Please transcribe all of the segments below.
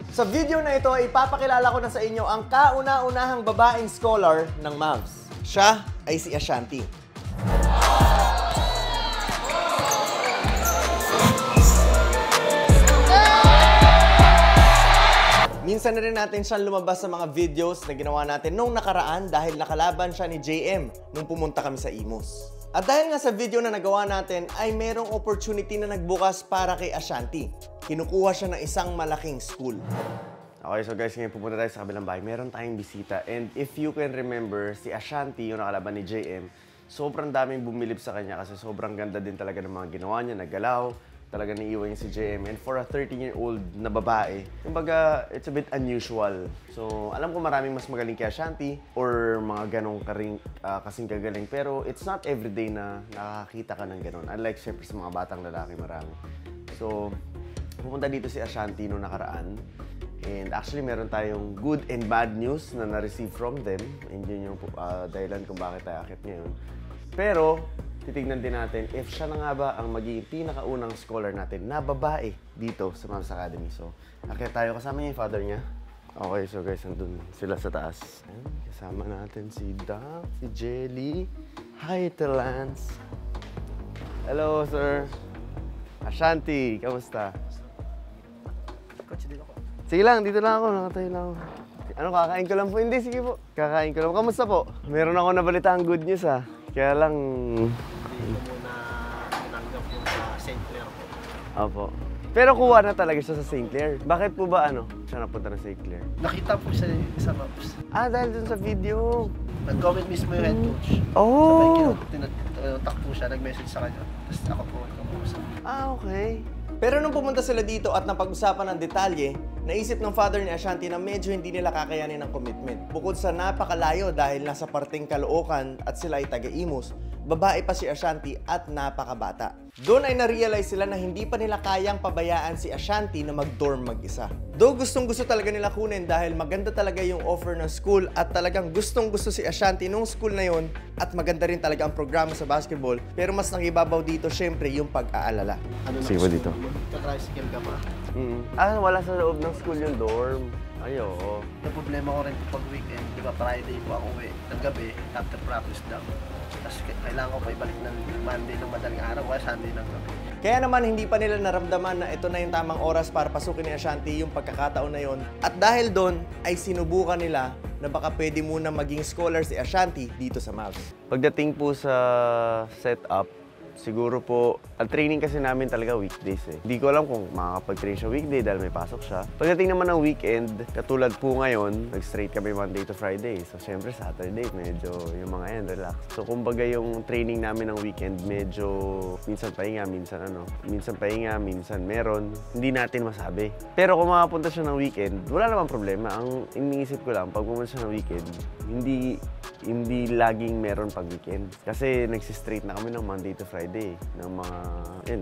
Sa video na ito, ipapakilala ko na sa inyo ang kauna-unahang babaeng scholar ng Mavs. Siya ay si Ashanti. Minsan na rin natin siyang lumabas sa mga videos na ginawa natin nung nakaraan dahil nakalaban siya ni JM nung pumunta kami sa Imus. At dahil nga sa video na nagawa natin ay merong opportunity na nagbukas para kay Ashanti. Kinukuha siya ng isang malaking school. Okay, so guys, ngayon pupunta tayo sa kabilang bahay. Meron tayong bisita. And if you can remember, si Ashanti, yung nakalaban ni JM, sobrang daming bumilib sa kanya kasi sobrang ganda din talaga ng mga ginawa niya, naggalaw. Talaga naiiwan niya si JM. And for a 13-year-old na babae, kumbaga, it's a bit unusual. So, alam ko maraming mas magaling kay Ashanti or mga ganong kasing kagaling. Pero it's not everyday na nakakita ka ng ganon. Unlike syempre sa mga batang lalaki, marami. So, pupunta dito si Ashanti noong nakaraan. And actually, meron tayong good and bad news na na-receive from them. And yun yung dahilan kung bakit tayo akit ngayon. Pero, titignan din natin if siya na nga ba ang magiging pinakaunang scholar natin na babae dito sa Mavs Academy. So, akit tayo. Kasama niya yung father niya. Okay, so guys, nandun sila sa taas. Ayan, kasama natin si Doc, si Jelly. Hi, Lance. Hello, sir. Ashanti, kamusta? Coach, dito ako. Sige lang, dito lang ako. Nakatayo lang ako. Ano, kakain ko lang po? Hindi, sige po. Kakain ko lang. Kamusta po? Meron ako nabalitaan good news, ha. Kaya lang... Hindi ko muna tinanggap yung sa St. Clair po. Opo. Pero kuha na talaga siya sa St. Clair. Bakit po ba siya napunta na St. Clair? Nakita po siya sa Mavs. Dahil dun sa video. Nag-comment mismo yung head coach. Oh! Sabay tinatak po siya, nag-message sa kanya. Tapos ako po nagkakusap. Okay. Pero nung pumunta sila dito at napag-usapan ng detalye, naisip ng father ni Ashanti na medyo hindi nila kakayanin ang commitment. Bukod sa napakalayo dahil nasa parteng Caloocan at sila ay taga-Imus, babae pa si Ashanti at napakabata. Doon ay na-realize sila na hindi pa nila kayang pabayaan si Ashanti na mag-dorm mag-isa. Though gustong-gusto talaga nila kunin dahil maganda talaga yung offer ng school at talagang gustong-gusto si Ashanti nung school na yon at maganda rin talaga ang programa sa basketball, pero mas nangibabaw dito syempre yung pag-aalala. Sige dito. Ka-tricycle ka pa. Wala sa loob ng school yung dorm. Ay, oo. Yung problema ko rin pag weekend, di ba Friday po ako uwi ng gabi, after practice daw. Tapos kailangan ko pa ibalik ng Monday ng madaling araw, kaya Sunday ng gabi. Kaya naman hindi pa nila naramdaman na ito na yung tamang oras para pasukin ni Ashanti yung pagkakataon na yon. At dahil doon ay sinubukan nila na baka pwede muna maging scholar si Ashanti dito sa Mavs. Pagdating po sa setup, siguro po, ang training kasi namin talaga weekdays eh. Hindi ko alam kung makakapag-train siya weekday dahil may pasok siya. Pagdating naman ng weekend, katulad po ngayon, nag-straight kami Monday to Friday. So, syempre Saturday, medyo yung mga yan, relax. So, kumbaga yung training namin ng weekend, medyo minsan pahinga, minsan meron. Hindi natin masabi. Pero kung makapunta siya ng weekend, wala namang problema. Ang iniisip ko lang, pag pumunta siya ng weekend, hindi laging meron pag weekend. Kasi nagsistraight na kami ng Monday to Friday. Ng mga,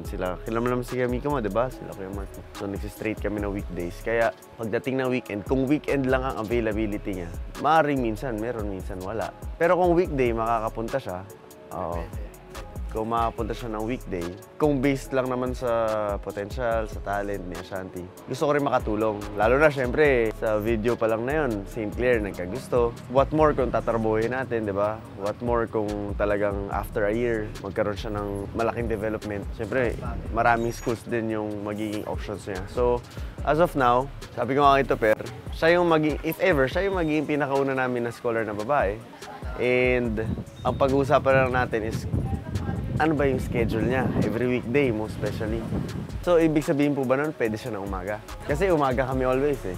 sila, kilala naman si Kamika mo, diba? Sila Kuya Mark. So nagsistraight kami ng weekdays. Kaya pagdating ng weekend, kung weekend lang ang availability niya, maaaring minsan meron, minsan wala. Pero kung weekday, makakapunta siya, oo. Kung makapunta siya ng weekday, kung based lang naman sa potential, sa talent ni Ashanti, gusto ko rin makatulong. Lalo na syempre, sa video pa lang na yun, St. Clair nagkagusto. What more kung tatarbuhin natin, di ba? What more kung talagang after a year, magkaroon siya ng malaking development. Syempre, maraming schools din yung magiging options niya. So, as of now, sabi ko nga ito, siya yung if ever, siya yung magiging pinakauna namin na scholar na babae. And ang pag-uusapan lang natin is, ano ba yung schedule niya? Every weekday, most especially. So, ibig sabihin po ba nun, pwede siya na umaga? Kasi umaga kami always eh.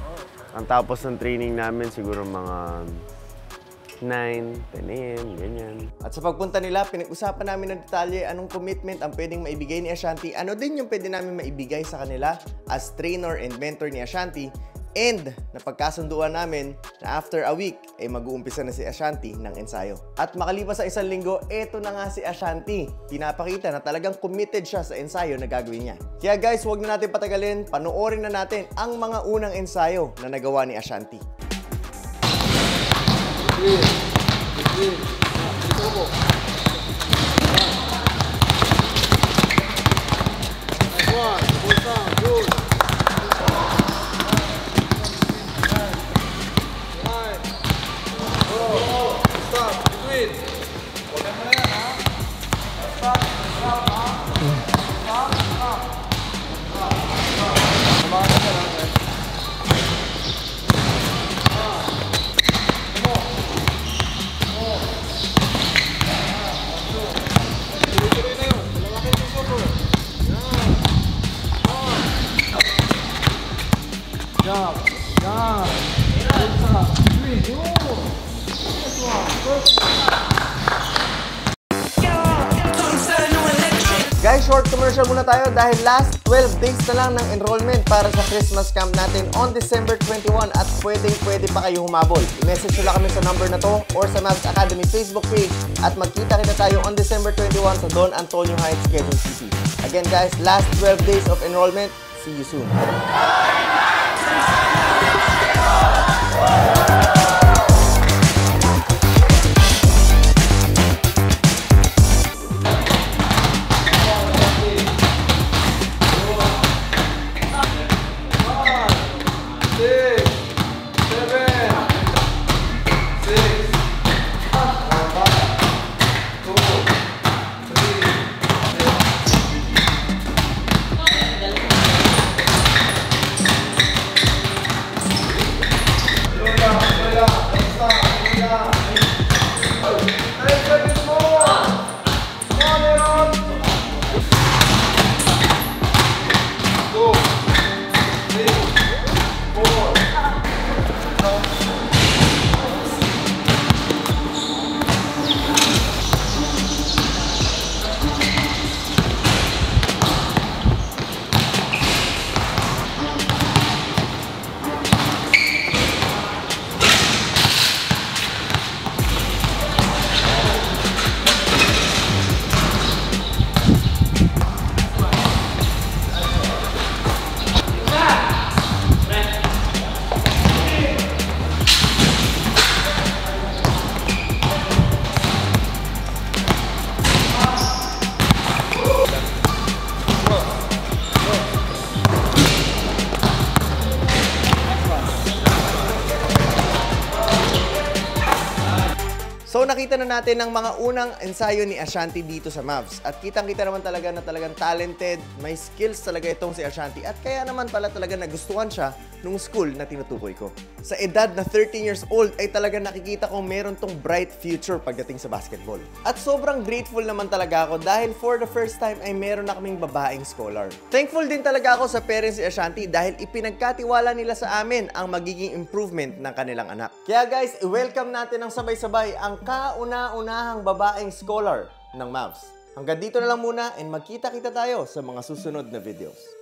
Ang tapos ng training namin, siguro mga 9, 10 a.m., ganyan. At sa pagpunta nila, pinag-usapan namin ng detalye anong commitment ang pwedeng maibigay ni Ashanti, ano din yung pwede namin maibigay sa kanila as trainer and mentor ni Ashanti. And napagkasunduan namin na after a week ay mag-uumpisa na si Ashanti ng ensayo. At makalipas sa 1 linggo, eto na nga si Ashanti. Pinapakita na talagang committed siya sa ensayo na gagawin niya. Kaya guys, huwag na natin patagalin, panoorin na natin ang mga unang ensayo na nagawa ni Ashanti. Jump. Jump. Good up. 3. Go. This one. Perfect. Guys, short commercial muna tayo dahil last 12 days na lang ng enrollment para sa Christmas camp natin on December 21 at pwede pa kayo humabol. I-message nyo lang kami sa number na to or sa Mavs Academy Facebook page at magkita-kita tayo on December 21 sa Don Antonio Heights, Quezon City. Again guys, last 12 days of enrollment. See you soon. So nakita na natin ang mga unang ensayo ni Ashanti dito sa Mavs. At kitang-kita naman talaga na talagang talented, may skills talaga itong si Ashanti. At kaya naman pala talaga nagustuhan siya nung school na tinutukoy ko. Sa edad na 13 years old ay talaga nakikita kong meron tong bright future pagdating sa basketball. At sobrang grateful naman talaga ako dahil for the first time ay meron na kaming babaeng scholar. Thankful din talaga ako sa parents ni Ashanti dahil ipinagkatiwala nila sa amin ang magiging improvement ng kanilang anak. Kaya guys, i-welcome natin ng sabay-sabay ang kauna-unahang babaeng scholar ng Mavs. Hanggang dito na lang muna and magkita-kita tayo sa mga susunod na videos.